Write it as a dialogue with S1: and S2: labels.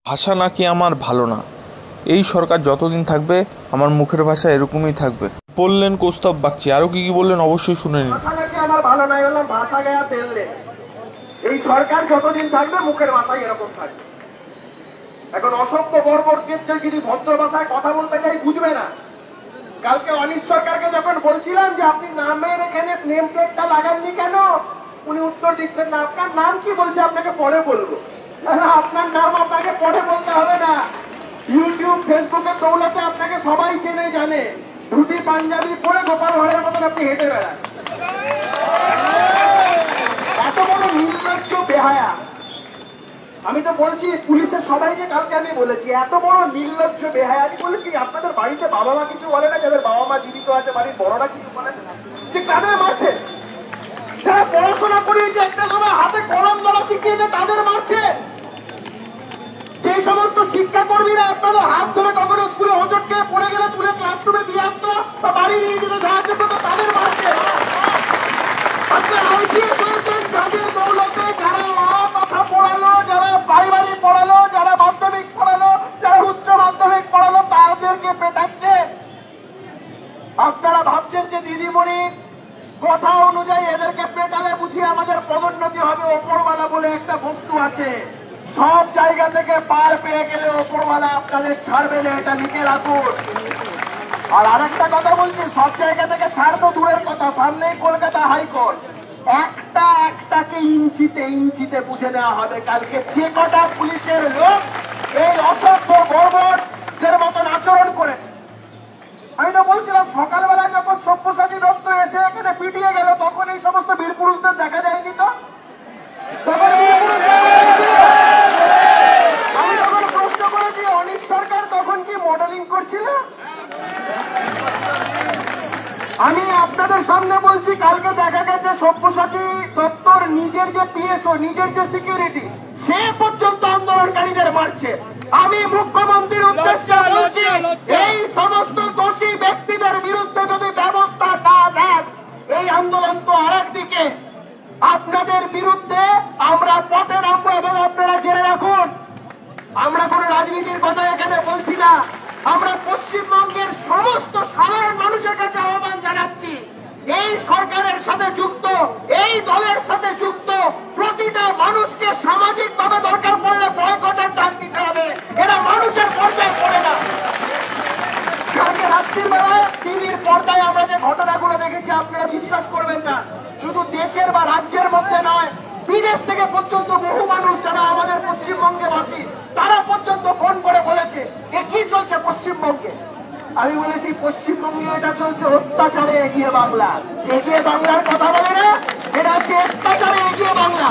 S1: ভাষা নাকি আমার ভালো না, এই সরকার যতদিন থাকবে আমার মুখের ভাষা এরকমই থাকবে বললেন কৌস্তব বাগচি। আরো কি কি বললেন অবশ্যই শুনে নিন।
S2: ভাষা নাকি আমার ভালো নাই, বললাম ভাষা গেয়া তেললে এই সরকার যতদিন থাকবে মুখের ভাষাই এরকম থাকবে। এখন অসভ্য বর্বর যদি ভদ্র ভাষায় কথা বলতে চাই বুঝবে না। কালকে অনিশ সরকারকে যখন বলছিলাম যে আপনি নামের এখানে নেম প্লেটটা লাগাননি কেন, উনি উত্তর দিচ্ছেন না। আপনার নাম কি বলছে আপনাকে পরে বলবো। আপনার নাম আপনাকে পরে বলতে হবে না। ইউটিউব ফেসবুকের দৌলতে আপনাকে সবাই চেনে জানে। ধুতি পাঞ্জাবি পরে গোপাল ভাড়ের মতন আপনি হেঁটে বেড়ান। এত বড় নির্লজ্জ বেহায়া। আমি তো বলছি পুলিশের সবাইকে, কালকে আমি বলেছি এত বড় নির্লজ্জ বেহায়া। আমি বলেছি আপনাদের বাড়িতে বাবা মা কিছু বলে না? যাদের বাবা মা জীবিত আছে বাড়ির বড়রা কিছু বলে না যে কাদের মারছে? যারা পড়াশোনা করিয়েছে, একটা সময় হাতে কলম ধরা শিখিয়েছে, তাদের মারছে। সেই সমস্ত শিক্ষাকর্মীরা আপনাদের হাত ধরে কখনো স্কুলে হোঁচট খেয়ে পড়ে গেলে তুলে ক্লাসরুমে দিয়ে আসতো বা বাড়ি নিয়ে যেতে সাহায্য করতো, তাদের মারছে। আপনার আইপিএস হয়েছেন যাদের দৌলতে, যারা কথা পড়ালো, যারা পারিবারিক পড়ালো, যারা মাধ্যমিক পড়ালো, যারা উচ্চ মাধ্যমিক পড়ালো, তাদেরকে পেটাচ্ছে। আপনারা ভাবছেন যে দিদিমণি কথা অনুযায়ী এদেরকে পেটালে বুঝিয়ে আমাদের পদোন্নতি হবে। ওপরওয়ালা বলে একটা বস্তু আছে, সব জায়গা থেকে পার পেয়ে গেলে ওপরওয়ালা আপনাদের ছাড়বে না, এটা লিখে রাখুন। আর আরেকটা কথা বলছি, সব জায়গা থেকে ছাড় তো দূরের কথা, সামনেই কলকাতা হাইকোর্ট। একটাকে ইঞ্চিতে ইঞ্চিতে বুঝে নেওয়া হবে। কালকে যে কটা পুলিশের লোক এই অসভ্য বর্বরদের মতন আচরণ করেছে, আমি তো বলছিলাম সকালবেলা যখন সব্যসাচী দত্ত এসে এখানে পিটিয়ে গেল তখন এই সমস্ত বীর পুরুষদের দেখা যায়নি। তো তখন আমি যখন প্রশ্ন করেছি অনিশ সরকার তখন কি মডেলিং করছিল? আমি আপনাদের সামনে বলছি, কালকে দেখা গেছে সব্যসাচী দত্তর নিজের যে পিএসও, নিজের যে সিকিউরিটি, সে পর্যন্ত আন্দোলনকারীদের মারছে। আমি মুখ্যমন্ত্রীর উদ্দেশ্যে বলছি, এই সমস্ত দোষী ব্যক্তিদের বিরুদ্ধে যদি ব্যবস্থা না নেন, এই আন্দোলন তো আরেকদিকে। আপনাদের বিরুদ্ধে আমরা পথে নামবো। এবং আপনারা জেনে রাখুন, আমরা কোন রাজনীতির কথা এখানে বলছি না। আমরা পশ্চিমবঙ্গের সমস্ত সাধারণ মানুষের কাছে আহ্বান জানাচ্ছি, এই সরকারের সাথে যুক্ত, এই দলের সাথে যুক্ত প্রতিটা মানুষকে সামাজিক ভাবে দরকার পড়লে বয়কটের ডাক দিতে হবে। এরা মানুষের পর্যায়ে পড়ে না। কালকে রাত্রির বেলায় টিভির পর্দায় আমরা যে ঘটনাগুলো দেখেছি আপনারা বিশ্বাস করবেন না। শুধু দেশের বা রাজ্যের মধ্যে নয়, বিদেশ থেকে পর্যন্ত বহু মানুষ যারা আমাদের পশ্চিমবঙ্গে বাসী, তারা পর্যন্ত ফোন করে বলেছে এ কি চলছে পশ্চিমবঙ্গে। আমি বলেছি পশ্চিমবঙ্গে এটা চলছে অত্যাচারে এগিয়ে বাংলা। এগিয়ে বাংলার কথা বলে না, এটা হচ্ছে অত্যাচারে এগিয়ে বাংলা।